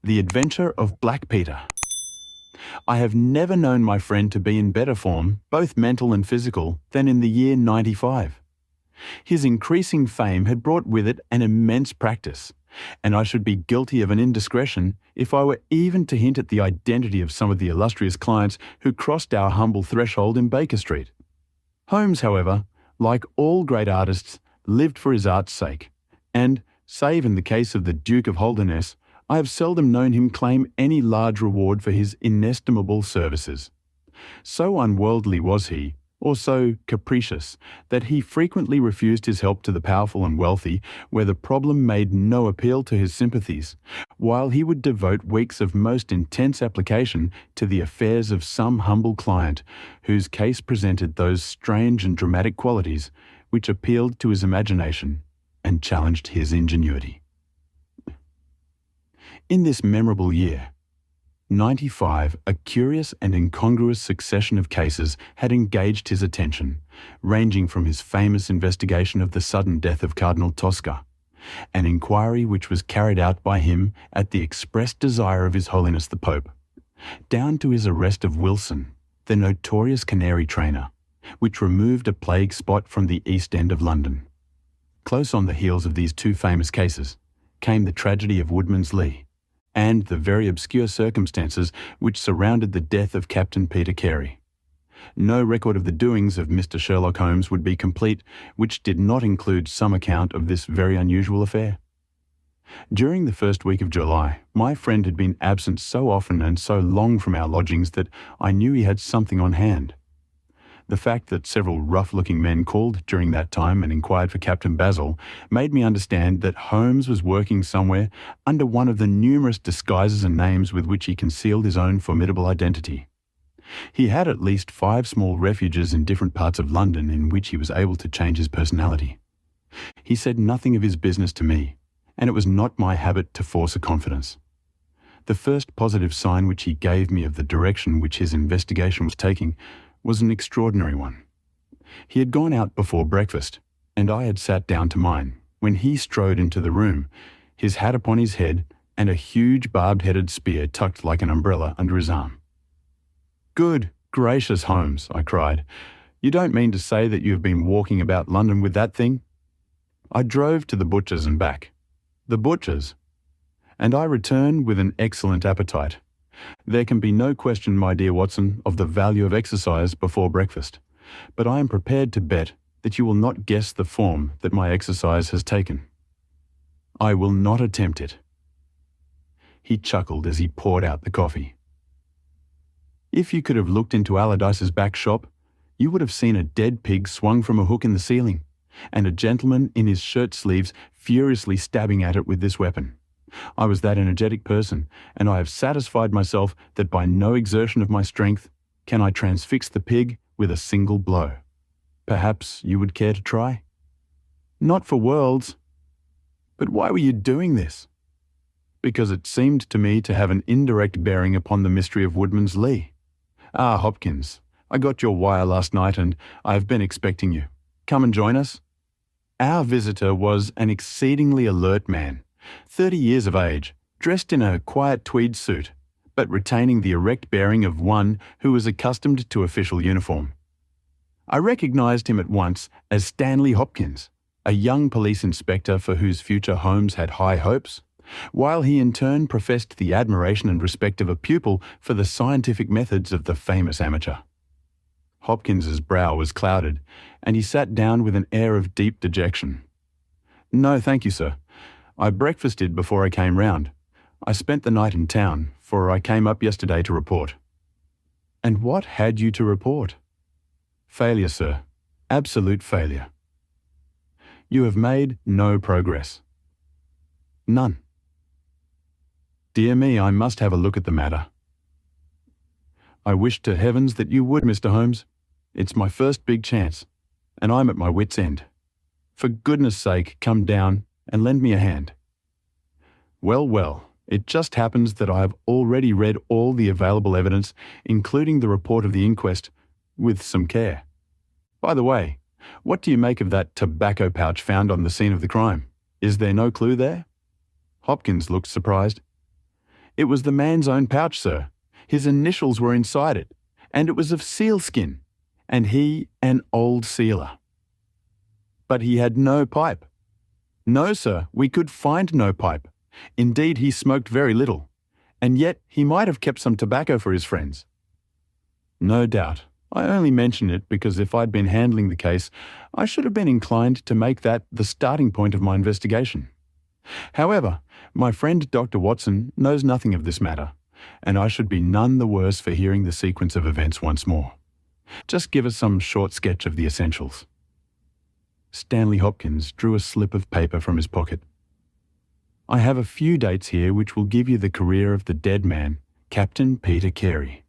The Adventure of Black Peter. I have never known my friend to be in better form, both mental and physical, than in the year 95. His increasing fame had brought with it an immense practice, and I should be guilty of an indiscretion if I were even to hint at the identity of some of the illustrious clients who crossed our humble threshold in Baker Street. Holmes, however, like all great artists, lived for his art's sake, and, save in the case of the Duke of Holdernesse, I have seldom known him claim any large reward for his inestimable services. So unworldly was he, or so capricious, that he frequently refused his help to the powerful and wealthy where the problem made no appeal to his sympathies, while he would devote weeks of most intense application to the affairs of some humble client whose case presented those strange and dramatic qualities which appealed to his imagination and challenged his ingenuity. In this memorable year, 95, a curious and incongruous succession of cases had engaged his attention, ranging from his famous investigation of the sudden death of Cardinal Tosca, an inquiry which was carried out by him at the express desire of His Holiness the Pope, down to his arrest of Wilson, the notorious canary trainer, which removed a plague spot from the East End of London. Close on the heels of these two famous cases came the tragedy of Woodman's Lee, and the very obscure circumstances which surrounded the death of Captain Peter Carey. No record of the doings of Mr. Sherlock Holmes would be complete which did not include some account of this very unusual affair. During the first week of July, my friend had been absent so often and so long from our lodgings that I knew he had something on hand. The fact that several rough-looking men called during that time and inquired for Captain Basil made me understand that Holmes was working somewhere under one of the numerous disguises and names with which he concealed his own formidable identity. He had at least 5 small refuges in different parts of London in which he was able to change his personality. He said nothing of his business to me, and it was not my habit to force a confidence. The first positive sign which he gave me of the direction which his investigation was taking was an extraordinary one. He had gone out before breakfast, and I had sat down to mine, when he strode into the room, his hat upon his head and a huge barbed-headed spear tucked like an umbrella under his arm. "Good gracious, Holmes," I cried. "You don't mean to say that you have been walking about London with that thing?" I drove to the butcher's and back. The butcher's? And I return with an excellent appetite. There can be no question, my dear Watson, of the value of exercise before breakfast, but I am prepared to bet that you will not guess the form that my exercise has taken. I will not attempt it. He chuckled as he poured out the coffee. If you could have looked into Allardyce's back shop, you would have seen a dead pig swung from a hook in the ceiling, and a gentleman in his shirt sleeves furiously stabbing at it with this weapon. I was that energetic person, and I have satisfied myself that by no exertion of my strength can I transfix the pig with a single blow. Perhaps you would care to try? Not for worlds. But why were you doing this? Because it seemed to me to have an indirect bearing upon the mystery of Woodman's Lee. Ah, Hopkins, I got your wire last night and I have been expecting you. Come and join us. Our visitor was an exceedingly alert man, 30 years of age, dressed in a quiet tweed suit, but retaining the erect bearing of one who was accustomed to official uniform. I recognized him at once as Stanley Hopkins, a young police inspector for whose future Holmes had high hopes, while he in turn professed the admiration and respect of a pupil for the scientific methods of the famous amateur. Hopkins's brow was clouded, and he sat down with an air of deep dejection. "No, thank you, sir. I breakfasted before I came round. I spent the night in town, for I came up yesterday to report." "And what had you to report?" "Failure, sir. Absolute failure." "You have made no progress." "None." "Dear me, I must have a look at the matter." "I wish to heavens that you would, Mr. Holmes. It's my first big chance, and I'm at my wit's end. For goodness sake, come down and lend me a hand." "Well, well, it just happens that I have already read all the available evidence, including the report of the inquest, with some care. By the way, what do you make of that tobacco pouch found on the scene of the crime? Is there no clue there?" Hopkins looked surprised. It was the man's own pouch, sir. His initials were inside it, and it was of sealskin, and he an old sealer. But he had no pipe. No, sir, we could find no pipe. Indeed, he smoked very little, and yet he might have kept some tobacco for his friends. No doubt. I only mention it because if I'd been handling the case, I should have been inclined to make that the starting point of my investigation. However, my friend Dr. Watson knows nothing of this matter, and I should be none the worse for hearing the sequence of events once more. Just give us some short sketch of the essentials. Stanley Hopkins drew a slip of paper from his pocket. I have a few dates here which will give you the career of the dead man, Captain Peter Carey.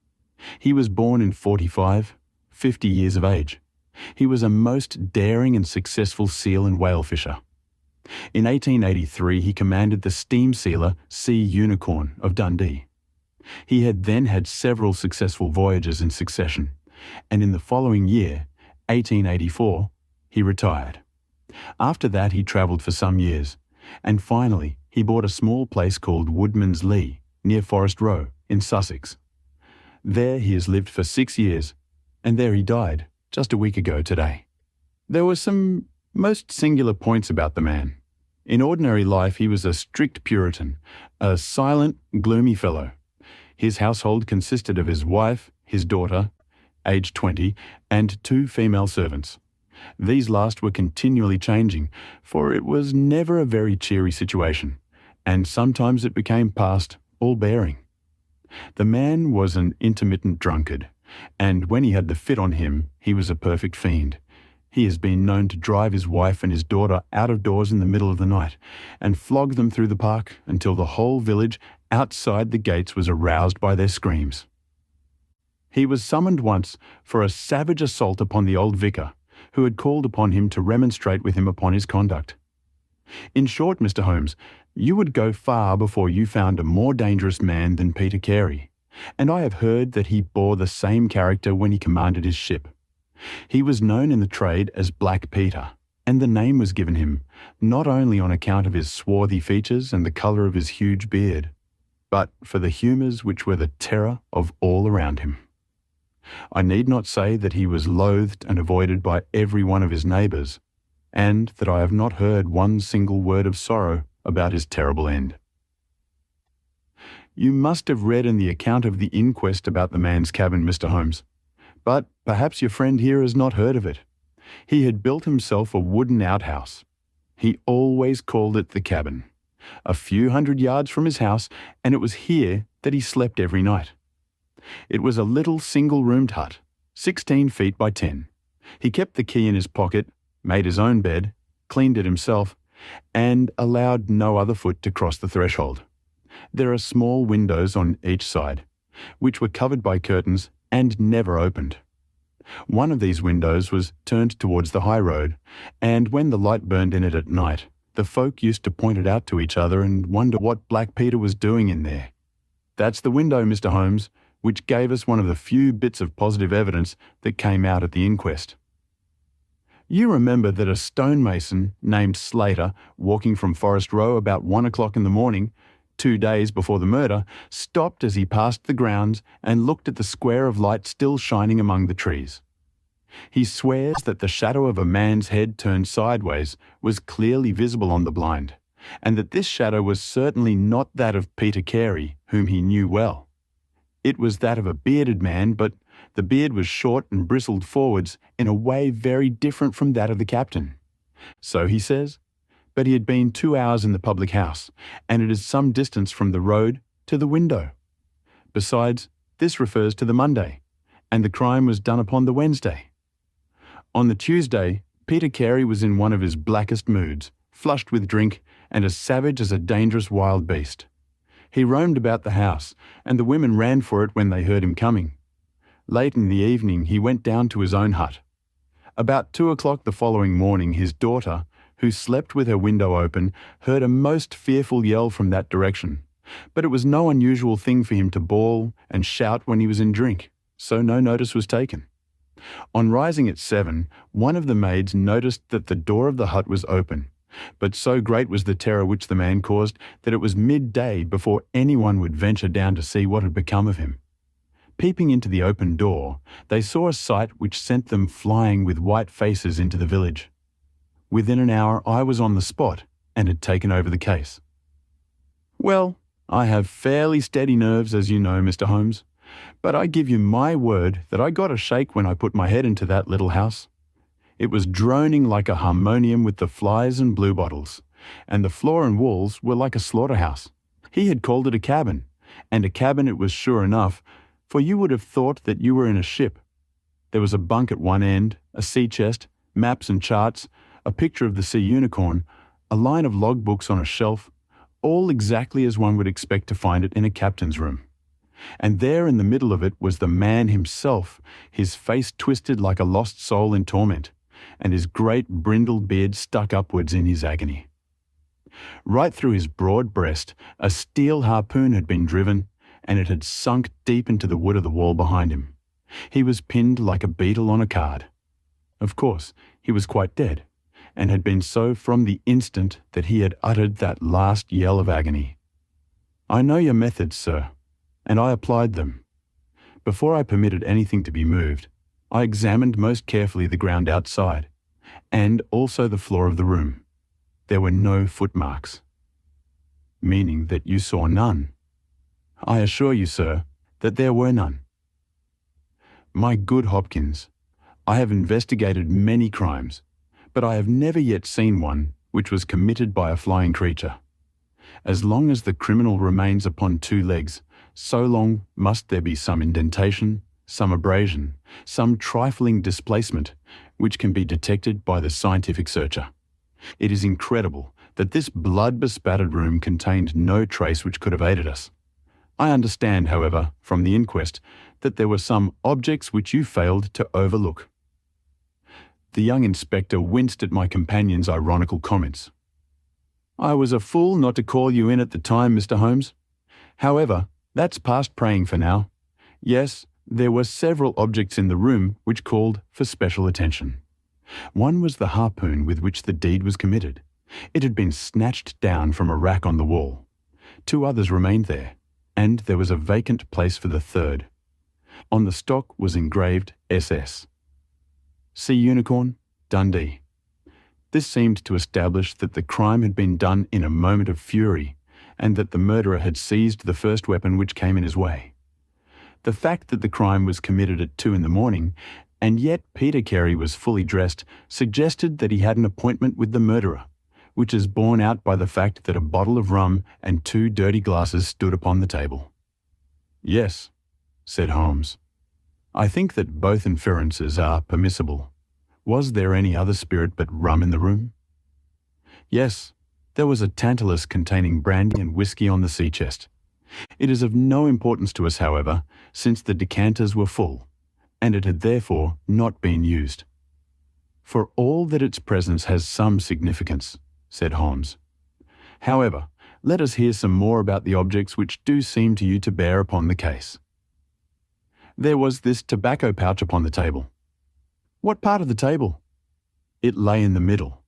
He was born in 45, 50 years of age. He was a most daring and successful seal and whale fisher. In 1883, he commanded the steam sealer Sea Unicorn of Dundee. He had then had several successful voyages in succession, and in the following year, 1884, he retired. After that, he travelled for some years, and finally, he bought a small place called Woodman's Lee, near Forest Row, in Sussex. There he has lived for 6 years, and there he died, just a week ago today. There were some most singular points about the man. In ordinary life, he was a strict Puritan, a silent, gloomy fellow. His household consisted of his wife, his daughter, aged 20, and 2 female servants. These last were continually changing, for it was never a very cheery situation, and sometimes it became past all bearing. The man was an intermittent drunkard, and when he had the fit on him, he was a perfect fiend. He has been known to drive his wife and his daughter out of doors in the middle of the night, and flog them through the park until the whole village outside the gates was aroused by their screams. He was summoned once for a savage assault upon the old vicar, who had called upon him to remonstrate with him upon his conduct. In short, Mr. Holmes, you would go far before you found a more dangerous man than Peter Carey, and I have heard that he bore the same character when he commanded his ship. He was known in the trade as Black Peter, and the name was given him not only on account of his swarthy features and the colour of his huge beard, but for the humours which were the terror of all around him. I need not say that he was loathed and avoided by every one of his neighbours, and that I have not heard one single word of sorrow about his terrible end. You must have read in the account of the inquest about the man's cabin, Mr. Holmes, but perhaps your friend here has not heard of it. He had built himself a wooden outhouse. He always called it the cabin, a few hundred yards from his house, and it was here that he slept every night. It was a little single-roomed hut, 16 feet by 10. He kept the key in his pocket, made his own bed, cleaned it himself, and allowed no other foot to cross the threshold. There are small windows on each side, which were covered by curtains and never opened. One of these windows was turned towards the high road, and when the light burned in it at night, the folk used to point it out to each other and wonder what Black Peter was doing in there. That's the window, Mr. Holmes, which gave us one of the few bits of positive evidence that came out at the inquest. You remember that a stonemason named Slater, walking from Forest Row about 1 o'clock in the morning, 2 days before the murder, stopped as he passed the grounds and looked at the square of light still shining among the trees. He swears that the shadow of a man's head turned sideways was clearly visible on the blind, and that this shadow was certainly not that of Peter Carey, whom he knew well. It was that of a bearded man, but the beard was short and bristled forwards in a way very different from that of the captain. So he says, but he had been 2 hours in the public house, and it is some distance from the road to the window. Besides, this refers to the Monday, and the crime was done upon the Wednesday. On the Tuesday, Peter Carey was in one of his blackest moods, flushed with drink, and as savage as a dangerous wild beast. He roamed about the house, and the women ran for it when they heard him coming. Late in the evening, he went down to his own hut. About 2 o'clock the following morning, his daughter, who slept with her window open, heard a most fearful yell from that direction. But it was no unusual thing for him to bawl and shout when he was in drink, so no notice was taken. On rising at 7, one of the maids noticed that the door of the hut was open, But so great was the terror which the man caused that it was midday before anyone would venture down to see what had become of him. Peeping into the open door, they saw a sight which sent them flying with white faces into the village. Within an hour I was on the spot and had taken over the case. Well, I have fairly steady nerves, as you know, Mr. Holmes, but I give you my word that I got a shake when I put my head into that little house. It was droning like a harmonium with the flies and bluebottles, and the floor and walls were like a slaughterhouse. He had called it a cabin, and a cabin it was sure enough, for you would have thought that you were in a ship. There was a bunk at one end, a sea chest, maps and charts, a picture of the sea unicorn, a line of logbooks on a shelf, all exactly as one would expect to find it in a captain's room. And there in the middle of it was the man himself, his face twisted like a lost soul in torment, and his great brindled beard stuck upwards in his agony. Right through his broad breast a steel harpoon had been driven, and it had sunk deep into the wood of the wall behind him. He was pinned like a beetle on a card. Of course, he was quite dead, and had been so from the instant that he had uttered that last yell of agony. I know your methods, sir, and I applied them. Before I permitted anything to be moved, I examined most carefully the ground outside, and also the floor of the room. There were no footmarks. Meaning that you saw none. I assure you, sir, that there were none. My good Hopkins, I have investigated many crimes, but I have never yet seen one which was committed by a flying creature. As long as the criminal remains upon two legs, so long must there be some indentation, some abrasion, some trifling displacement, which can be detected by the scientific searcher. It is incredible that this blood-bespattered room contained no trace which could have aided us. I understand, however, from the inquest, that there were some objects which you failed to overlook. The young inspector winced at my companion's ironical comments. I was a fool not to call you in at the time, Mr. Holmes. However, that's past praying for now. Yes, there were several objects in the room which called for special attention. One was the harpoon with which the deed was committed. It had been snatched down from a rack on the wall. Two others remained there, and there was a vacant place for the third. On the stock was engraved SS. Sea Unicorn, Dundee. This seemed to establish that the crime had been done in a moment of fury, and that the murderer had seized the first weapon which came in his way. The fact that the crime was committed at 2 a.m, and yet Peter Carey was fully dressed, suggested that he had an appointment with the murderer, which is borne out by the fact that a bottle of rum and 2 dirty glasses stood upon the table. Yes, said Holmes. I think that both inferences are permissible. Was there any other spirit but rum in the room? Yes, there was a tantalus containing brandy and whisky on the sea chest. It is of no importance to us, however, since the decanters were full, and it had therefore not been used. For all that its presence has some significance, said Holmes. However, let us hear some more about the objects which do seem to you to bear upon the case. There was this tobacco pouch upon the table. What part of the table? It lay in the middle.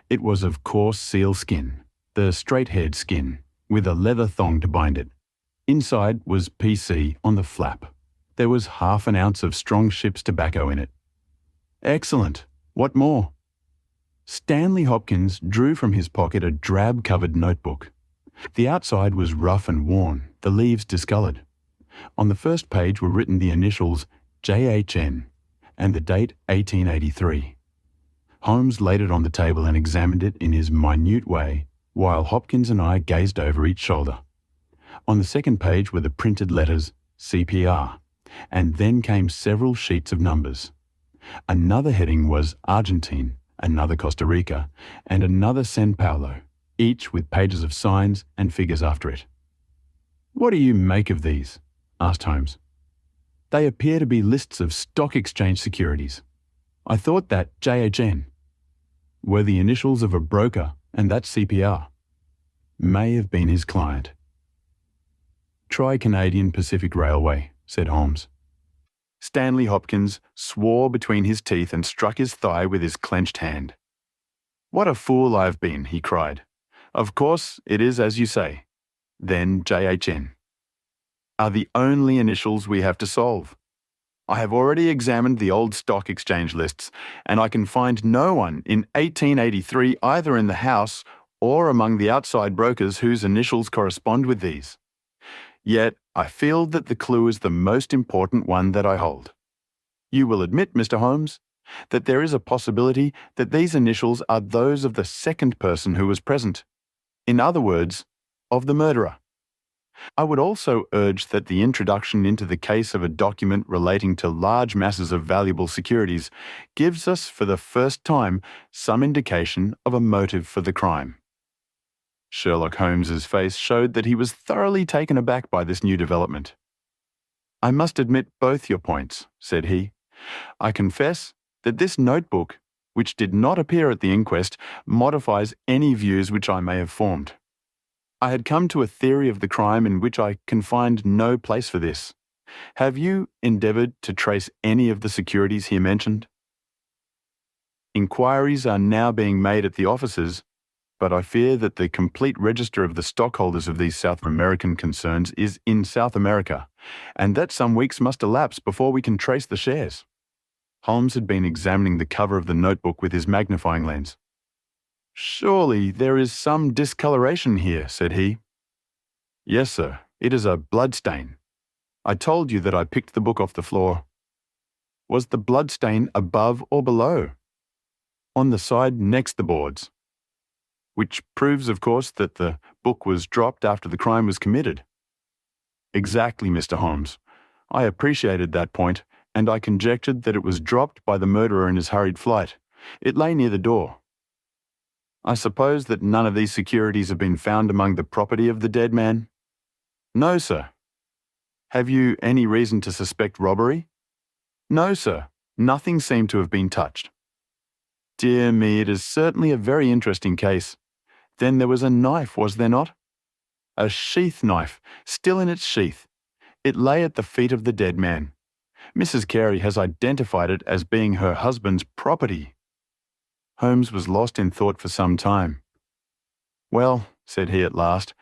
It was of coarse seal skin, the straight-haired skin, with a leather thong to bind it. Inside was PC on the flap. There was half an ounce of strong ship's tobacco in it. Excellent. What more? Stanley Hopkins drew from his pocket a drab-covered notebook. The outside was rough and worn, the leaves discoloured. On the first page were written the initials JHN and the date 1883. Holmes laid it on the table and examined it in his minute way, while Hopkins and I gazed over each shoulder. On the second page were the printed letters CPR, and then came several sheets of numbers. Another heading was Argentine, another Costa Rica, and another San Paulo, each with pages of signs and figures after it. What do you make of these? Asked Holmes. They appear to be lists of stock exchange securities. I thought that JHN were the initials of a broker, and that CPR may have been his client. Try Canadian Pacific Railway, said Holmes. Stanley Hopkins swore between his teeth and struck his thigh with his clenched hand. "What a fool I have been," he cried. "Of course, it is as you say." Then JHN are the only initials we have to solve. I have already examined the old stock exchange lists, and I can find no one in 1883 either in the house or among the outside brokers whose initials correspond with these. Yet I feel that the clue is the most important one that I hold. You will admit, Mr. Holmes, that there is a possibility that these initials are those of the second person who was present. In other words, of the murderer. I would also urge that the introduction into the case of a document relating to large masses of valuable securities gives us for the first time some indication of a motive for the crime. Sherlock Holmes's face showed that he was thoroughly taken aback by this new development. "I must admit both your points," said he. "I confess that this notebook, which did not appear at the inquest, modifies any views which I may have formed. I had come to a theory of the crime in which I can find no place for this. Have you endeavoured to trace any of the securities here mentioned?" "Inquiries are now being made at the offices, but I fear that the complete register of the stockholders of these South American concerns is in South America, and that some weeks must elapse before we can trace the shares." Holmes had been examining the cover of the notebook with his magnifying lens. "Surely there is some discoloration here," said he. "Yes, sir. It is a blood stain. I told you that I picked the book off the floor." "Was the blood stain above or below?" "On the side next the boards." "Which proves, of course, that the book was dropped after the crime was committed." "Exactly, Mr. Holmes. I appreciated that point, and I conjectured that it was dropped by the murderer in his hurried flight. It lay near the door." "I suppose that none of these securities have been found among the property of the dead man?" "No, sir." "Have you any reason to suspect robbery?" "No, sir. Nothing seemed to have been touched." "Dear me, it is certainly a very interesting case. Then there was a knife, was there not?" "A sheath knife, still in its sheath. It lay at the feet of the dead man. Mrs. Carey has identified it as being her husband's property." Holmes was lost in thought for some time. "Well," said he at last,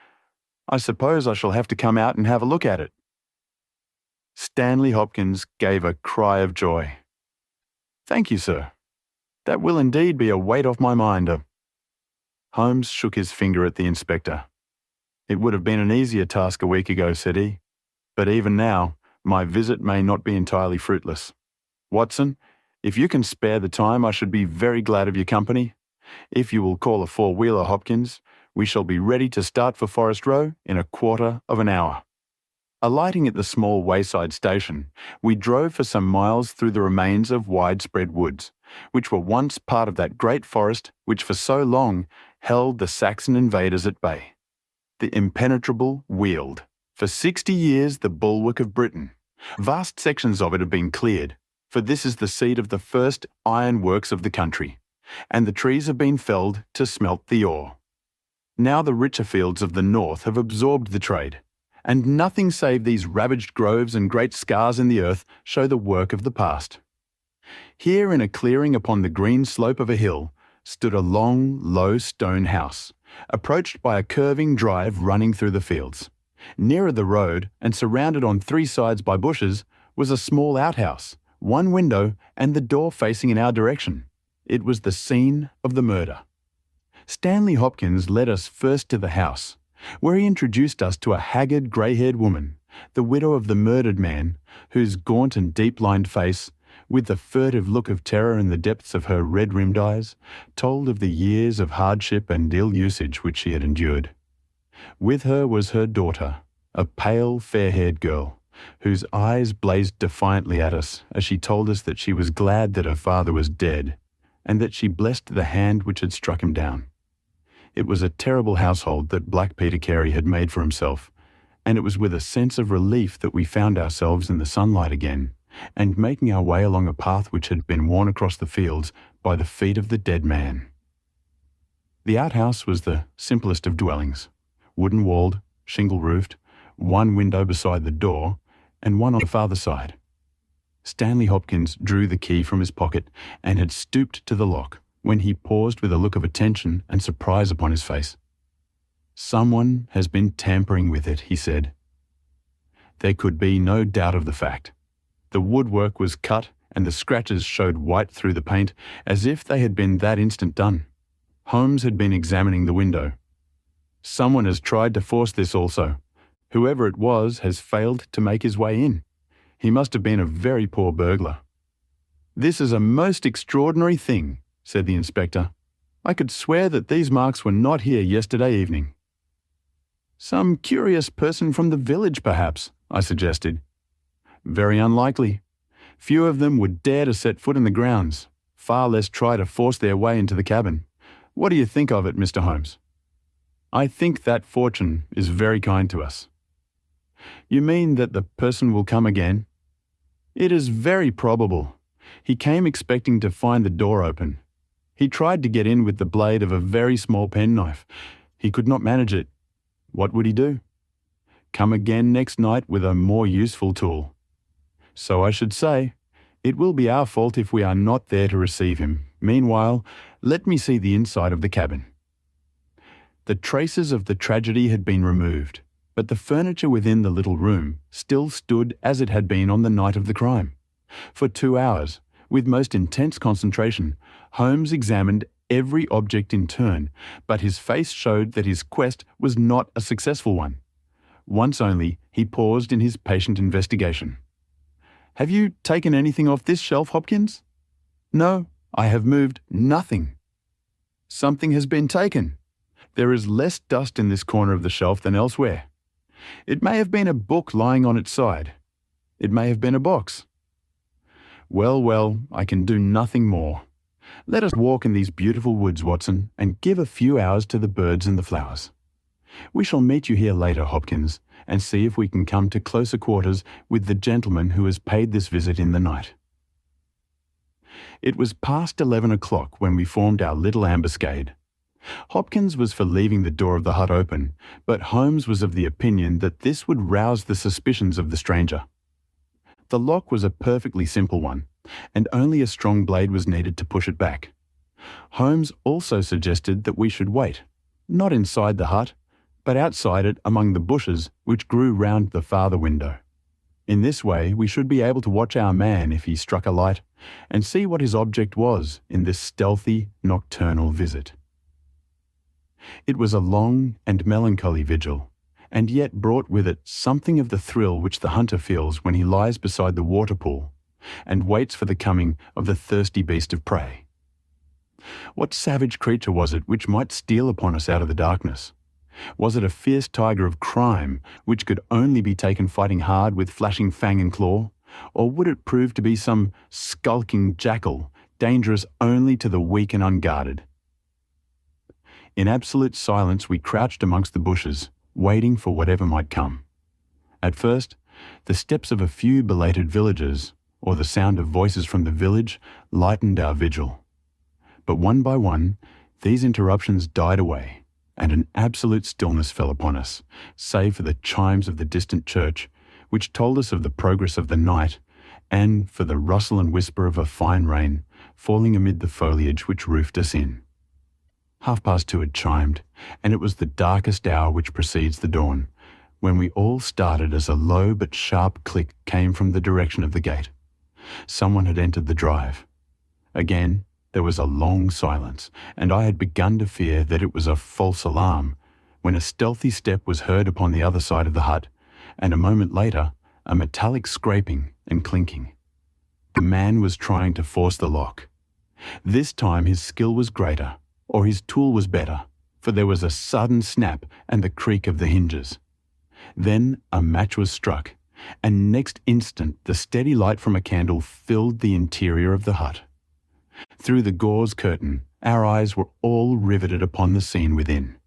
"I suppose I shall have to come out and have a look at it." Stanley Hopkins gave a cry of joy. "Thank you, sir. That will indeed be a weight off my mind." Holmes shook his finger at the inspector. "It would have been an easier task a week ago," said he. "But even now, my visit may not be entirely fruitless. Watson, if you can spare the time, I should be very glad of your company. If you will call a four-wheeler, Hopkins, we shall be ready to start for Forest Row in a quarter of an hour." Alighting at the small wayside station, we drove for some miles through the remains of widespread woods, which were once part of that great forest which for so long held the Saxon invaders at bay. The impenetrable Weald, for 60 years the bulwark of Britain. Vast sections of it have been cleared, for this is the seat of the first iron works of the country, and the trees have been felled to smelt the ore. Now the richer fields of the north have absorbed the trade, and nothing save these ravaged groves and great scars in the earth show the work of the past. Here in a clearing upon the green slope of a hill stood a long, low stone house, approached by a curving drive running through the fields. Nearer the road, and surrounded on three sides by bushes, was a small outhouse, one window, and the door facing in our direction. It was the scene of the murder. Stanley Hopkins led us first to the house, where he introduced us to a haggard, grey-haired woman, the widow of the murdered man, whose gaunt and deep-lined face, with the furtive look of terror in the depths of her red-rimmed eyes, told of the years of hardship and ill usage which she had endured. With her was her daughter, a pale, fair-haired girl, whose eyes blazed defiantly at us as she told us that she was glad that her father was dead, and that she blessed the hand which had struck him down. It was a terrible household that Black Peter Carey had made for himself, and it was with a sense of relief that we found ourselves in the sunlight again, and making our way along a path which had been worn across the fields by the feet of the dead man. The outhouse was the simplest of dwellings, wooden-walled, shingle-roofed, one window beside the door, and one on the farther side. Stanley Hopkins drew the key from his pocket and had stooped to the lock, when he paused with a look of attention and surprise upon his face. "Someone has been tampering with it," he said. There could be no doubt of the fact. The woodwork was cut and the scratches showed white through the paint as if they had been that instant done. Holmes had been examining the window. "Someone has tried to force this also. Whoever it was has failed to make his way in. He must have been a very poor burglar." "This is a most extraordinary thing," said the inspector. "I could swear that these marks were not here yesterday evening." "Some curious person from the village, perhaps," I suggested. "Very unlikely. Few of them would dare to set foot in the grounds, far less try to force their way into the cabin. What do you think of it, Mr. Holmes?" "I think that fortune is very kind to us." "You mean that the person will come again?" "It is very probable. He came expecting to find the door open. He tried to get in with the blade of a very small penknife. He could not manage it. What would he do? Come again next night with a more useful tool. So I should say, it will be our fault if we are not there to receive him. Meanwhile, let me see the inside of the cabin." The traces of the tragedy had been removed, but the furniture within the little room still stood as it had been on the night of the crime. For 2 hours, with most intense concentration, Holmes examined every object in turn, but his face showed that his quest was not a successful one. Once only, he paused in his patient investigation. "Have you taken anything off this shelf, Hopkins?" "No, I have moved nothing." "Something has been taken. There is less dust in this corner of the shelf than elsewhere. It may have been a book lying on its side. It may have been a box." Well, I can do nothing more. Let us walk in these beautiful woods, Watson, and give a few hours to the birds and the flowers. We shall meet you here later, Hopkins, and see if we can come to closer quarters with the gentleman who has paid this visit in the night." It was past 11 o'clock when we formed our little ambuscade. Hopkins was for leaving the door of the hut open, but Holmes was of the opinion that this would rouse the suspicions of the stranger. The lock was a perfectly simple one, and only a strong blade was needed to push it back. Holmes also suggested that we should wait, not inside the hut, but outside it among the bushes which grew round the farther window. In this way we should be able to watch our man if he struck a light, and see what his object was in this stealthy, nocturnal visit. It was a long and melancholy vigil, and yet brought with it something of the thrill which the hunter feels when he lies beside the water pool and waits for the coming of the thirsty beast of prey. What savage creature was it which might steal upon us out of the darkness? Was it a fierce tiger of crime which could only be taken fighting hard with flashing fang and claw? Or would it prove to be some skulking jackal, dangerous only to the weak and unguarded? In absolute silence we crouched amongst the bushes, waiting for whatever might come. At first, the steps of a few belated villagers, or the sound of voices from the village, lightened our vigil. But one by one, these interruptions died away, and an absolute stillness fell upon us, save for the chimes of the distant church, which told us of the progress of the night, and for the rustle and whisper of a fine rain falling amid the foliage which roofed us in. 2:30 had chimed, and it was the darkest hour which precedes the dawn, when we all started as a low but sharp click came from the direction of the gate. Someone had entered the drive. Again, there was a long silence, and I had begun to fear that it was a false alarm, when a stealthy step was heard upon the other side of the hut, and a moment later, a metallic scraping and clinking. The man was trying to force the lock. This time his skill was greater, or his tool was better, for there was a sudden snap and the creak of the hinges. Then a match was struck, and next instant the steady light from a candle filled the interior of the hut. Through the gauze curtain, our eyes were all riveted upon the scene within.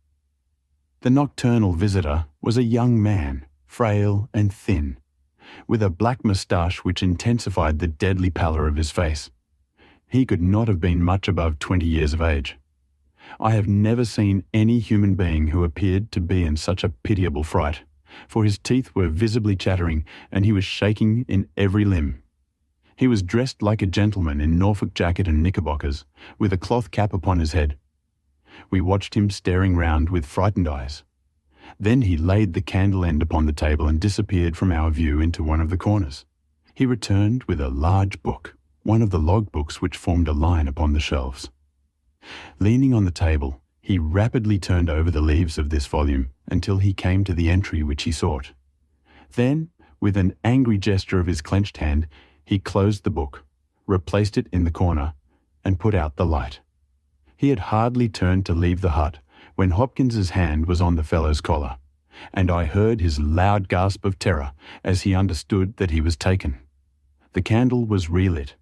The nocturnal visitor was a young man, frail and thin, with a black moustache which intensified the deadly pallor of his face. He could not have been much above 20 years of age. I have never seen any human being who appeared to be in such a pitiable fright, for his teeth were visibly chattering and he was shaking in every limb. He was dressed like a gentleman in Norfolk jacket and knickerbockers, with a cloth cap upon his head. We watched him staring round with frightened eyes. Then he laid the candle end upon the table and disappeared from our view into one of the corners. He returned with a large book, one of the log books which formed a line upon the shelves. Leaning on the table, he rapidly turned over the leaves of this volume until he came to the entry which he sought. Then, with an angry gesture of his clenched hand, he closed the book, replaced it in the corner, and put out the light. He had hardly turned to leave the hut when Hopkins's hand was on the fellow's collar, and I heard his loud gasp of terror as he understood that he was taken. The candle was relit,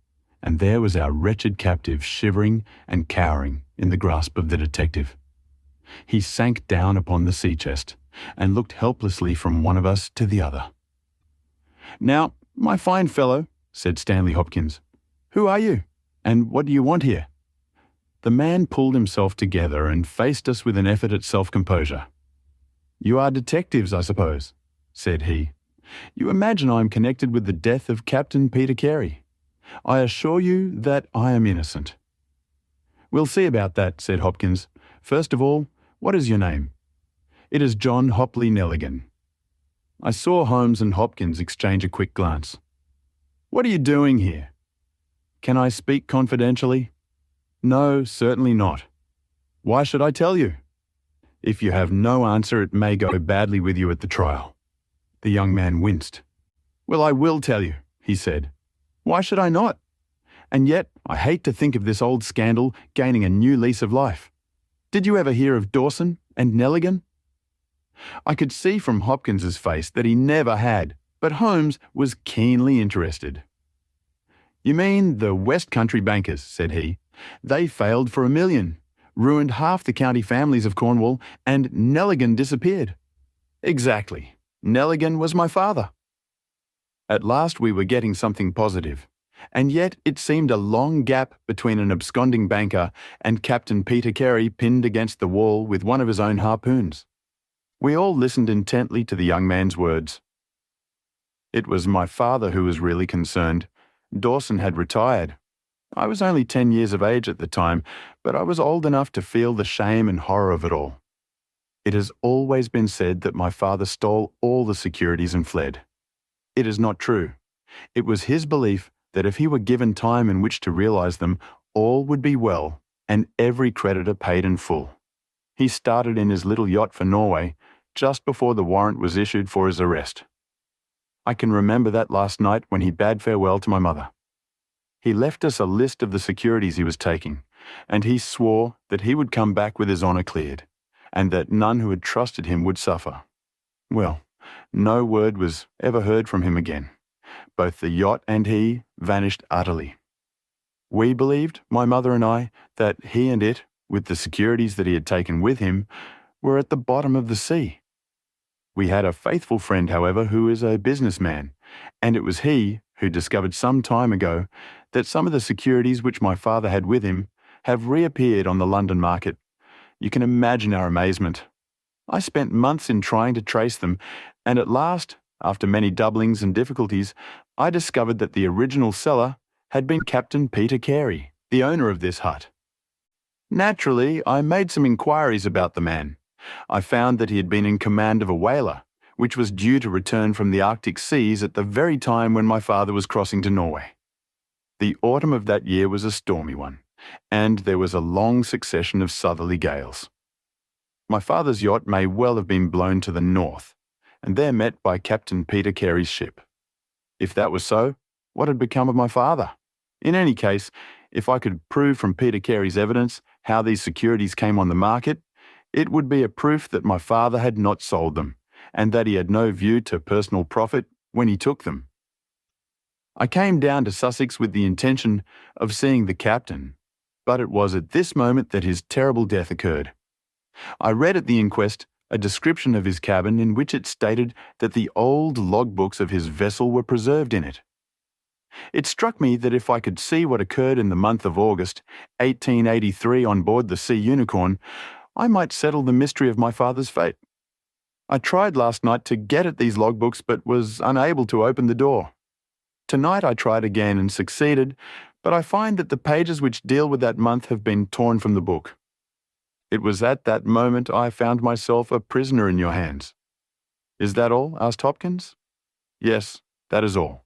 and there was our wretched captive shivering and cowering in the grasp of the detective. He sank down upon the sea-chest and looked helplessly from one of us to the other. "Now, my fine fellow," said Stanley Hopkins, "who are you, and what do you want here?" The man pulled himself together and faced us with an effort at self-composure. "You are detectives, I suppose," said he. "You imagine I am connected with the death of Captain Peter Carey. I assure you that I am innocent." "We'll see about that," said Hopkins. "First of all, what is your name?" "It is John Hopley Nelligan." I saw Holmes and Hopkins exchange a quick glance. "What are you doing here?" "Can I speak confidentially?" "No, certainly not." "Why should I tell you?" "If you have no answer, it may go badly with you at the trial." The young man winced. "Well, I will tell you," he said. "Why should I not? And yet I hate to think of this old scandal gaining a new lease of life. Did you ever hear of Dawson and Nelligan?" I could see from Hopkins's face that he never had, but Holmes was keenly interested. "You mean the West Country bankers," said he. "They failed for $1 million, ruined half the county families of Cornwall, and Nelligan disappeared." "Exactly. Nelligan was my father." At last we were getting something positive, and yet it seemed a long gap between an absconding banker and Captain Peter Carey pinned against the wall with one of his own harpoons. We all listened intently to the young man's words. "It was my father who was really concerned. Dawson had retired. I was only 10 years of age at the time, but I was old enough to feel the shame and horror of it all. It has always been said that my father stole all the securities and fled. It is not true. It was his belief that if he were given time in which to realize them, all would be well, and every creditor paid in full. He started in his little yacht for Norway just before the warrant was issued for his arrest. I can remember that last night when he bade farewell to my mother. He left us a list of the securities he was taking, and he swore that he would come back with his honour cleared, and that none who had trusted him would suffer. Well, no word was ever heard from him again. Both the yacht and he vanished utterly. We believed, my mother and I, that he and it, with the securities that he had taken with him, were at the bottom of the sea. We had a faithful friend, however, who is a businessman, and it was he who discovered some time ago that some of the securities which my father had with him have reappeared on the London market. You can imagine our amazement. I spent months in trying to trace them, and at last, after many doublings and difficulties, I discovered that the original seller had been Captain Peter Carey, the owner of this hut. Naturally, I made some inquiries about the man. I found that he had been in command of a whaler, which was due to return from the Arctic seas at the very time when my father was crossing to Norway. The autumn of that year was a stormy one, and there was a long succession of southerly gales. My father's yacht may well have been blown to the north, and there met by Captain Peter Carey's ship. If that was so, what had become of my father? In any case, if I could prove from Peter Carey's evidence how these securities came on the market, it would be a proof that my father had not sold them, and that he had no view to personal profit when he took them. I came down to Sussex with the intention of seeing the captain, but it was at this moment that his terrible death occurred. I read at the inquest a description of his cabin in which it stated that the old logbooks of his vessel were preserved in it. It struck me that if I could see what occurred in the month of August, 1883, on board the Sea Unicorn, I might settle the mystery of my father's fate. I tried last night to get at these logbooks, but was unable to open the door. Tonight I tried again and succeeded, but I find that the pages which deal with that month have been torn from the book. It was at that moment I found myself a prisoner in your hands." "Is that all?" asked Hopkins. "Yes, that is all."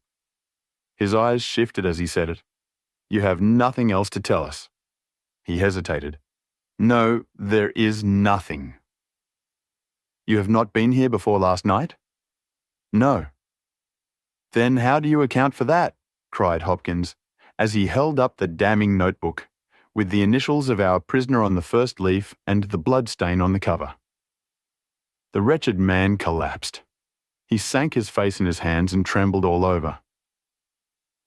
His eyes shifted as he said it. "You have nothing else to tell us." He hesitated. "No, there is nothing." "You have not been here before last night?" "No." "Then how do you account for that?" cried Hopkins, as he held up the damning notebook, with the initials of our prisoner on the first leaf and the blood stain on the cover. The wretched man collapsed. He sank his face in his hands and trembled all over.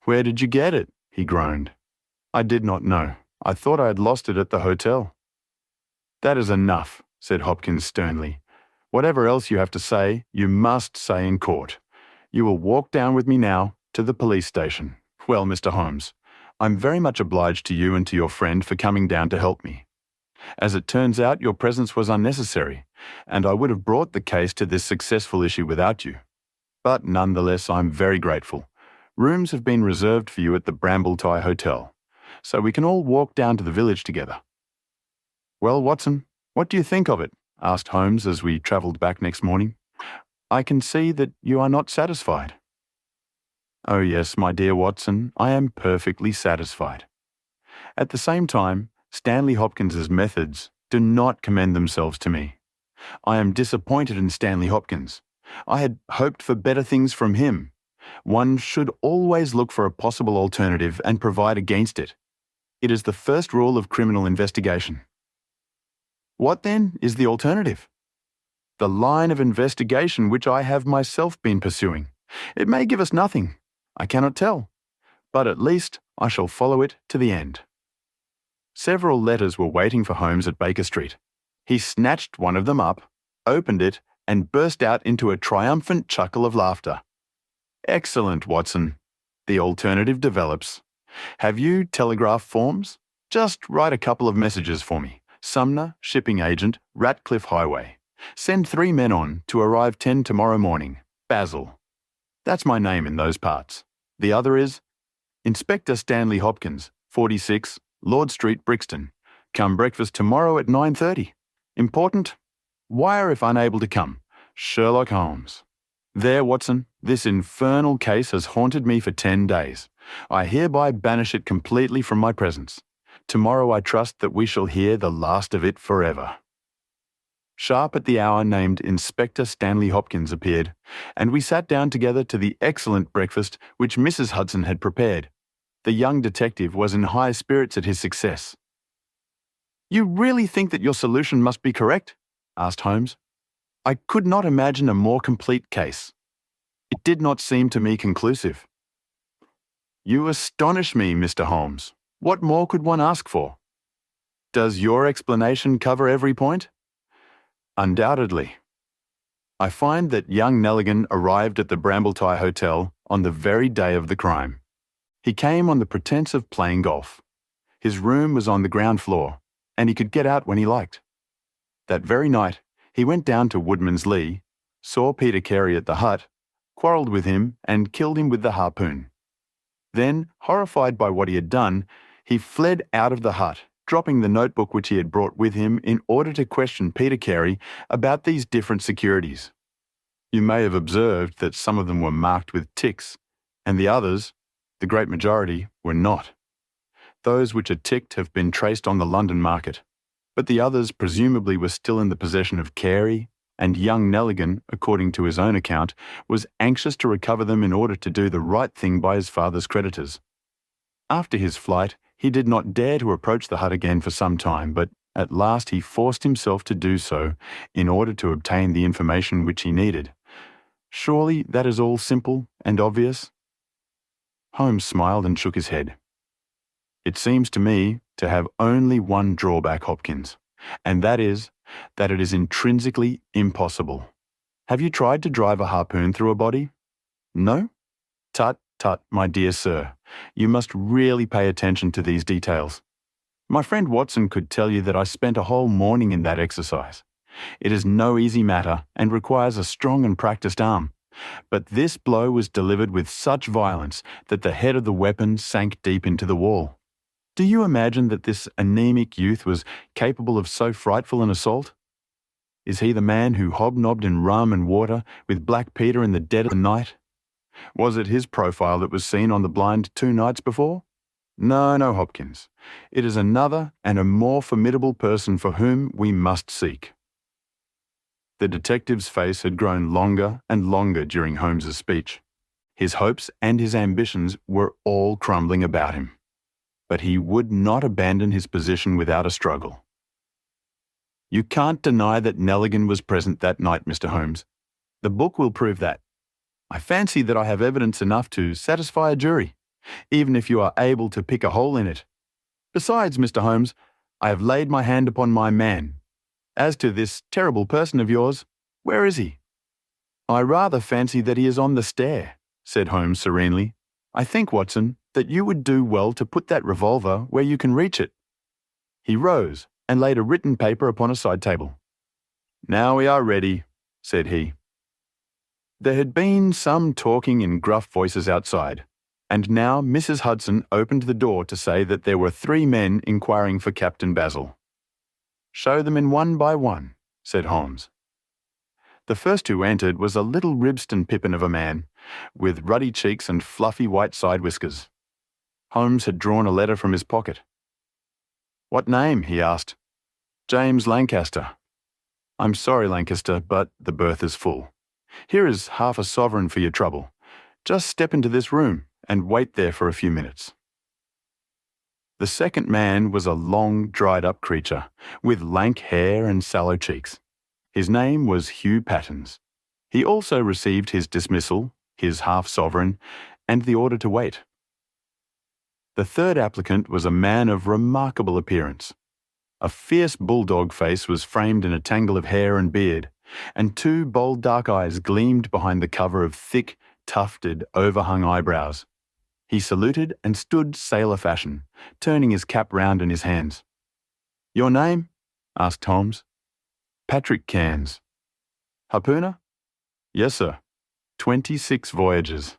"Where did you get it?" he groaned. "I did not know. I thought I had lost it at the hotel." "That is enough," said Hopkins sternly. "Whatever else you have to say, you must say in court. You will walk down with me now to the police station. Well, Mr. Holmes, I'm very much obliged to you and to your friend for coming down to help me. As it turns out, your presence was unnecessary, and I would have brought the case to this successful issue without you. But nonetheless, I'm very grateful. Rooms have been reserved for you at the Brambletie Hotel, so we can all walk down to the village together." "Well, Watson, what do you think of it?" asked Holmes as we travelled back next morning. "I can see that you are not satisfied." "Oh yes, my dear Watson, I am perfectly satisfied. At the same time, Stanley Hopkins's methods do not commend themselves to me. I am disappointed in Stanley Hopkins. I had hoped for better things from him. One should always look for a possible alternative and provide against it. It is the first rule of criminal investigation." "What, then, is the alternative?" "The line of investigation which I have myself been pursuing. It may give us nothing. I cannot tell. But at least I shall follow it to the end." Several letters were waiting for Holmes at Baker Street. He snatched one of them up, opened it, and burst out into a triumphant chuckle of laughter. "Excellent, Watson. The alternative develops. Have you telegraph forms? Just write a couple of messages for me. Sumner, shipping agent, Ratcliffe Highway. Send 3 men on to arrive 10 tomorrow morning. Basil. That's my name in those parts. The other is Inspector Stanley Hopkins, 46, Lord Street, Brixton. Come breakfast tomorrow at 9:30. Important? Wire if unable to come. Sherlock Holmes." There, Watson, this infernal case has haunted me for 10 days. I hereby banish it completely from my presence. Tomorrow I trust that we shall hear the last of it forever. Sharp at the hour named, Inspector Stanley Hopkins appeared, and we sat down together to the excellent breakfast which Mrs. Hudson had prepared. The young detective was in high spirits at his success. "You really think that your solution must be correct?" asked Holmes. "I could not imagine a more complete case. It did not seem to me conclusive." "You astonish me, Mr. Holmes. What more could one ask for?" "Does your explanation cover every point?" "Undoubtedly. I find that young Nelligan arrived at the Brambletie Hotel on the very day of the crime. He came on the pretence of playing golf. His room was on the ground floor, and he could get out when he liked. That very night, he went down to Woodman's Lee, saw Peter Carey at the hut, quarrelled with him, and killed him with the harpoon. Then, horrified by what he had done, he fled out of the hut, dropping the notebook which he had brought with him in order to question Peter Carey about these different securities. You may have observed that some of them were marked with ticks, and the others, the great majority, were not. Those which are ticked have been traced on the London market, but the others presumably were still in the possession of Carey, and young Nelligan, according to his own account, was anxious to recover them in order to do the right thing by his father's creditors. After his flight, he did not dare to approach the hut again for some time, but at last he forced himself to do so in order to obtain the information which he needed. Surely that is all simple and obvious?" Holmes smiled and shook his head. "It seems to me to have only one drawback, Hopkins, and that is that it is intrinsically impossible. Have you tried to drive a harpoon through a body? No? Tut, tut, my dear sir. You must really pay attention to these details. My friend Watson could tell you that I spent a whole morning in that exercise. It is no easy matter and requires a strong and practiced arm, But this blow was delivered with such violence that the head of the weapon sank deep into the wall. Do you imagine that this anemic youth was capable of so frightful an assault? Is he the man who hobnobbed in rum and water with Black Peter in the dead of the night? Was it his profile that was seen on the blind 2 nights before? No, Hopkins. It is another and a more formidable person for whom we must seek. The detective's face had grown longer and longer during Holmes's speech. His hopes and his ambitions were all crumbling about him. But he would not abandon his position without a struggle. You can't deny that Nelligan was present that night, Mr. Holmes. The book will prove that. I fancy that I have evidence enough to satisfy a jury, even if you are able to pick a hole in it. Besides, Mr. Holmes, I have laid my hand upon my man. As to this terrible person of yours, where is he? I rather fancy that he is on the stair, said Holmes serenely. I think, Watson, that you would do well to put that revolver where you can reach it. He rose and laid a written paper upon a side table. Now we are ready, said he. There had been some talking in gruff voices outside, and now Mrs. Hudson opened the door to say that there were 3 men inquiring for Captain Basil. Show them in one by one, said Holmes. The first who entered was a little Ribston pippin of a man, with ruddy cheeks and fluffy white side whiskers. Holmes had drawn a letter from his pocket. What name? He asked. James Lancaster. I'm sorry, Lancaster, but the berth is full. Here is half a sovereign for your trouble. Just step into this room and wait there for a few minutes. The second man was a long, dried-up creature, with lank hair and sallow cheeks. His name was Hugh Pattens. He also received his dismissal, his half-sovereign, and the order to wait. The third applicant was a man of remarkable appearance. A fierce bulldog face was framed in a tangle of hair and beard, and 2 bold dark eyes gleamed behind the cover of thick, tufted, overhung eyebrows. He saluted and stood sailor fashion, turning his cap round in his hands. Your name? Asked Holmes. Patrick Cairns. Harpooner? Yes, sir. 26 voyages.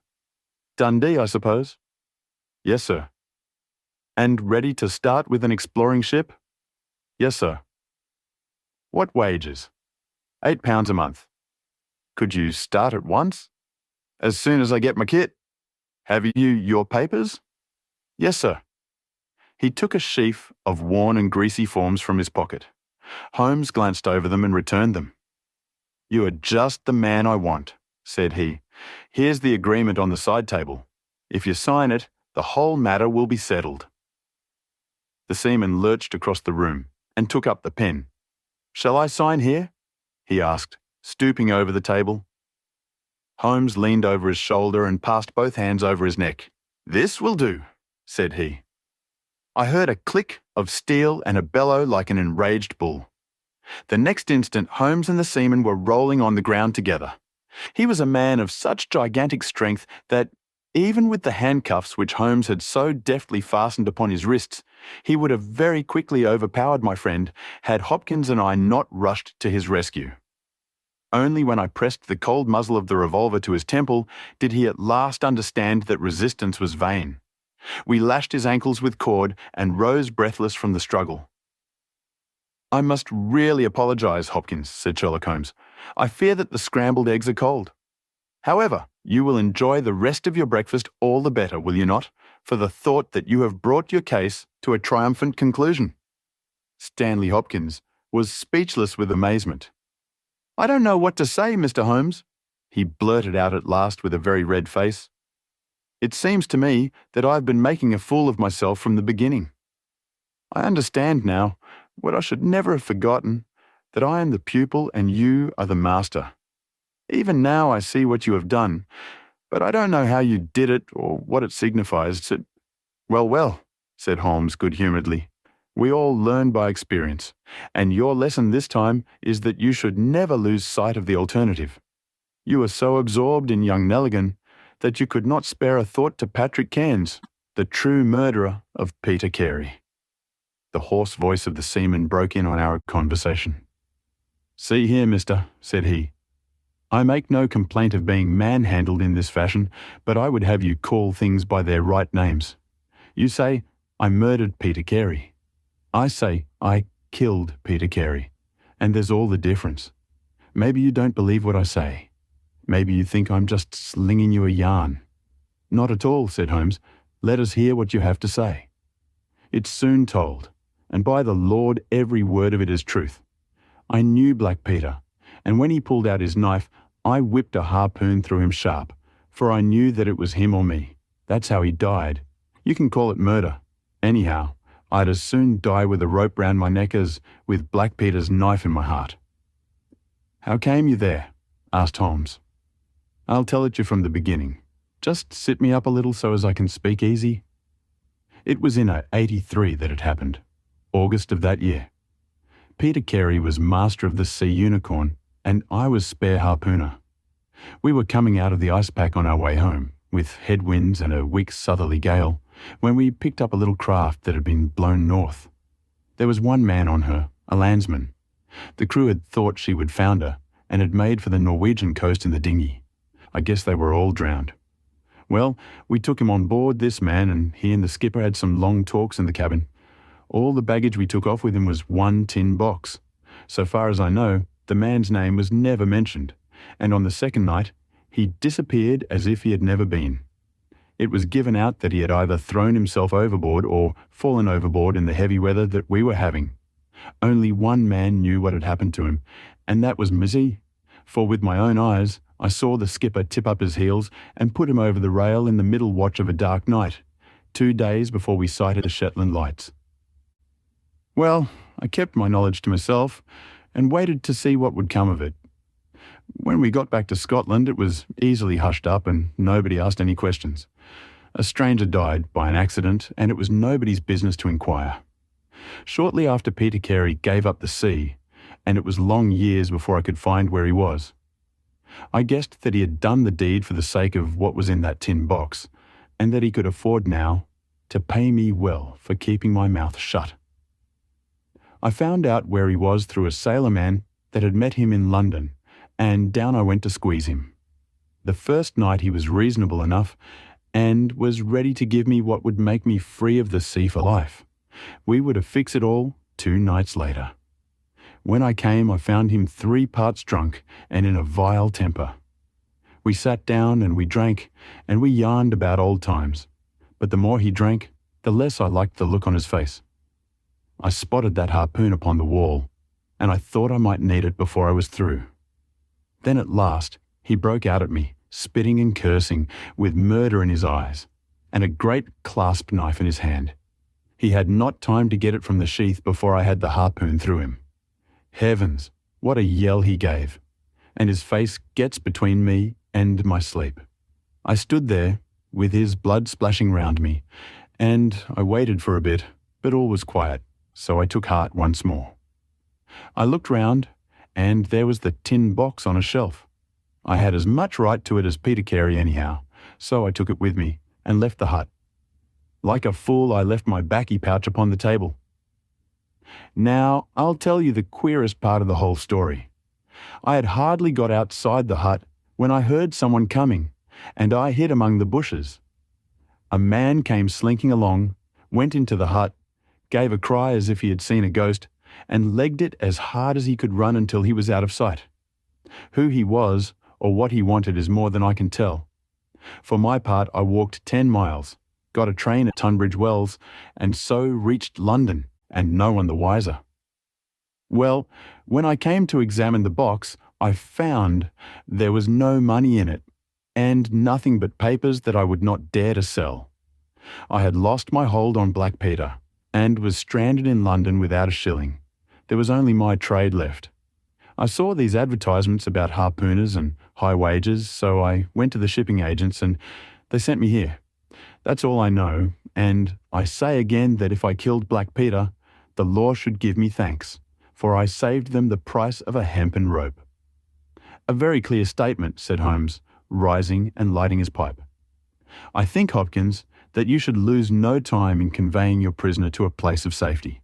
Dundee, I suppose? Yes, sir. And ready to start with an exploring ship? Yes, sir. What wages? £8 a month. Could you start at once? As soon as I get my kit. Have you your papers? Yes, sir. He took a sheaf of worn and greasy forms from his pocket. Holmes glanced over them and returned them. You are just the man I want, said he. Here's the agreement on the side table. If you sign it, the whole matter will be settled. The seaman lurched across the room and took up the pen. Shall I sign here? He asked, stooping over the table. Holmes leaned over his shoulder and passed both hands over his neck. This will do, said he. I heard a click of steel and a bellow like an enraged bull. The next instant, Holmes and the seaman were rolling on the ground together. He was a man of such gigantic strength that, even with the handcuffs which Holmes had so deftly fastened upon his wrists, he would have very quickly overpowered my friend had Hopkins and I not rushed to his rescue. Only when I pressed the cold muzzle of the revolver to his temple did he at last understand that resistance was vain. We lashed his ankles with cord and rose breathless from the struggle. I must really apologise, Hopkins, said Sherlock Holmes. I fear that the scrambled eggs are cold. However, you will enjoy the rest of your breakfast all the better, will you not, for the thought that you have brought your case to a triumphant conclusion. Stanley Hopkins was speechless with amazement. I don't know what to say, Mr. Holmes, he blurted out at last with a very red face. It seems to me that I have been making a fool of myself from the beginning. I understand now, what I should never have forgotten, that I am the pupil and you are the master. Even now I see what you have done, but I don't know how you did it or what it signifies. Well, said Holmes good-humouredly. We all learn by experience, and your lesson this time is that you should never lose sight of the alternative. You are so absorbed in young Nelligan that you could not spare a thought to Patrick Cairns, the true murderer of Peter Carey. The hoarse voice of the seaman broke in on our conversation. See here, mister, said he. I make no complaint of being manhandled in this fashion, but I would have you call things by their right names. You say, I murdered Peter Carey. I say, I killed Peter Carey. And there's all the difference. Maybe you don't believe what I say. Maybe you think I'm just slinging you a yarn. Not at all, said Holmes. Let us hear what you have to say. It's soon told, and by the Lord every word of it is truth. I knew Black Peter, and when he pulled out his knife, I whipped a harpoon through him sharp, for I knew that it was him or me. That's how he died. You can call it murder. Anyhow, I'd as soon die with a rope round my neck as with Black Peter's knife in my heart. How came you there? Asked Holmes. I'll tell it you from the beginning. Just sit me up a little so as I can speak easy. It was in '83 that it happened, August of that year. Peter Carey was master of the Sea Unicorn, and I was spare harpooner. We were coming out of the ice pack on our way home, with headwinds and a weak southerly gale, when we picked up a little craft that had been blown north. There was one man on her, a landsman. The crew had thought she would founder, and had made for the Norwegian coast in the dinghy. I guess they were all drowned. Well, we took him on board, this man, and he and the skipper had some long talks in the cabin. All the baggage we took off with him was one tin box. So far as I know, the man's name was never mentioned, and on the second night, he disappeared as if he had never been. It was given out that he had either thrown himself overboard or fallen overboard in the heavy weather that we were having. Only one man knew what had happened to him, and that was Mizzy, for with my own eyes, I saw the skipper tip up his heels and put him over the rail in the middle watch of a dark night, 2 days before we sighted the Shetland lights. Well, I kept my knowledge to myself and waited to see what would come of it. When we got back to Scotland, it was easily hushed up and nobody asked any questions. A stranger died by an accident and it was nobody's business to inquire. Shortly after Peter Carey gave up the sea, and it was long years before I could find where he was. I guessed that he had done the deed for the sake of what was in that tin box, and that he could afford now to pay me well for keeping my mouth shut. I found out where he was through a sailorman that had met him in London, and down I went to squeeze him. The first night he was reasonable enough, and was ready to give me what would make me free of the sea for life. We were to fix it all 2 nights later. When I came, I found him 3 parts drunk and in a vile temper. We sat down and we drank, and we yarned about old times. But the more he drank, the less I liked the look on his face. I spotted that harpoon upon the wall, and I thought I might need it before I was through. Then at last, he broke out at me, spitting and cursing, with murder in his eyes, and a great clasp knife in his hand. He had not time to get it from the sheath before I had the harpoon through him. Heavens, what a yell he gave, and his face gets between me and my sleep. I stood there, with his blood splashing round me, and I waited for a bit, but all was quiet, so I took heart once more. I looked round, and there was the tin box on a shelf. I had as much right to it as Peter Carey anyhow, so I took it with me, and left the hut. Like a fool, I left my baccy pouch upon the table. Now, I'll tell you the queerest part of the whole story. I had hardly got outside the hut when I heard someone coming, and I hid among the bushes. A man came slinking along, went into the hut, gave a cry as if he had seen a ghost, and legged it as hard as he could run until he was out of sight. Who he was, or what he wanted, is more than I can tell. For my part, I walked 10 miles, got a train at Tunbridge Wells, and so reached London, and no one the wiser. Well, when I came to examine the box, I found there was no money in it, and nothing but papers that I would not dare to sell. I had lost my hold on Black Peter, and was stranded in London without a shilling. There was only my trade left. I saw these advertisements about harpooners and high wages, so I went to the shipping agents and they sent me here. That's all I know, and I say again that if I killed Black Peter, the law should give me thanks, for I saved them the price of a hempen rope. A very clear statement, said Holmes, rising and lighting his pipe. I think, Hopkins, that you should lose no time in conveying your prisoner to a place of safety.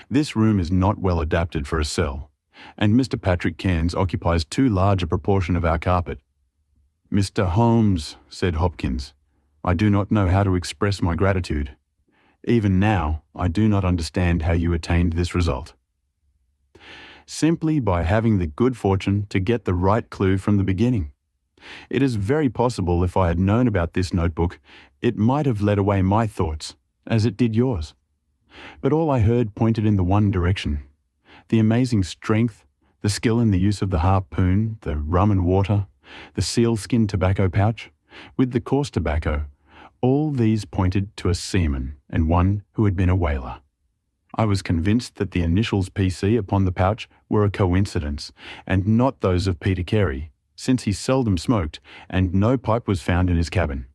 This room is not well adapted for a cell, and Mr. Patrick Cairns occupies too large a proportion of our carpet." "Mr. Holmes," said Hopkins, "I do not know how to express my gratitude. Even now, I do not understand how you attained this result." "Simply by having the good fortune to get the right clue from the beginning. It is very possible if I had known about this notebook, it might have led away my thoughts, as it did yours. But all I heard pointed in the one direction. The amazing strength, the skill in the use of the harpoon, the rum and water, the sealskin tobacco pouch, with the coarse tobacco, all these pointed to a seaman and one who had been a whaler. I was convinced that the initials PC upon the pouch were a coincidence, and not those of Peter Carey, since he seldom smoked and no pipe was found in his cabin.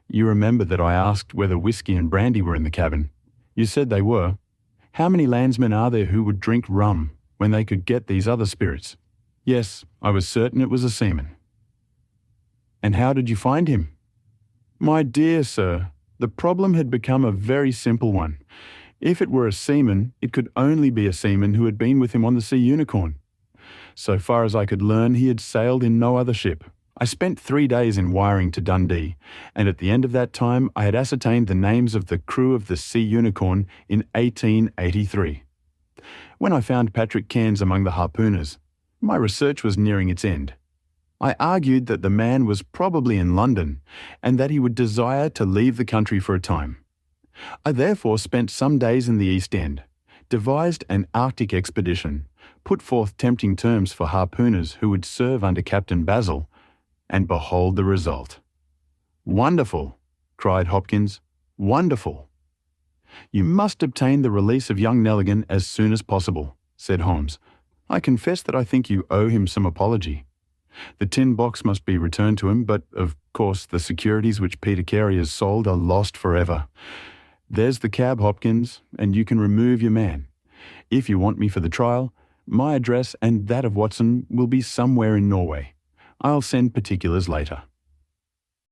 You remember that I asked whether whiskey and brandy were in the cabin. You said they were. How many landsmen are there who would drink rum when they could get these other spirits? Yes, I was certain it was a seaman." "And how did you find him?" "My dear sir, the problem had become a very simple one. If it were a seaman, it could only be a seaman who had been with him on the Sea Unicorn. So far as I could learn, he had sailed in no other ship. I spent 3 days in wiring to Dundee, and at the end of that time I had ascertained the names of the crew of the Sea Unicorn in 1883. When I found Patrick Cairns among the harpooners, my research was nearing its end. I argued that the man was probably in London, and that he would desire to leave the country for a time. I therefore spent some days in the East End, devised an Arctic expedition, put forth tempting terms for harpooners who would serve under Captain Basil, and behold the result." "Wonderful!" cried Hopkins. "Wonderful!" "You must obtain the release of young Nelligan as soon as possible," said Holmes. "I confess that I think you owe him some apology. The tin box must be returned to him, but, of course, the securities which Peter Carey has sold are lost forever. There's the cab, Hopkins, and you can remove your man. If you want me for the trial, my address and that of Watson will be somewhere in Norway. I'll send particulars later."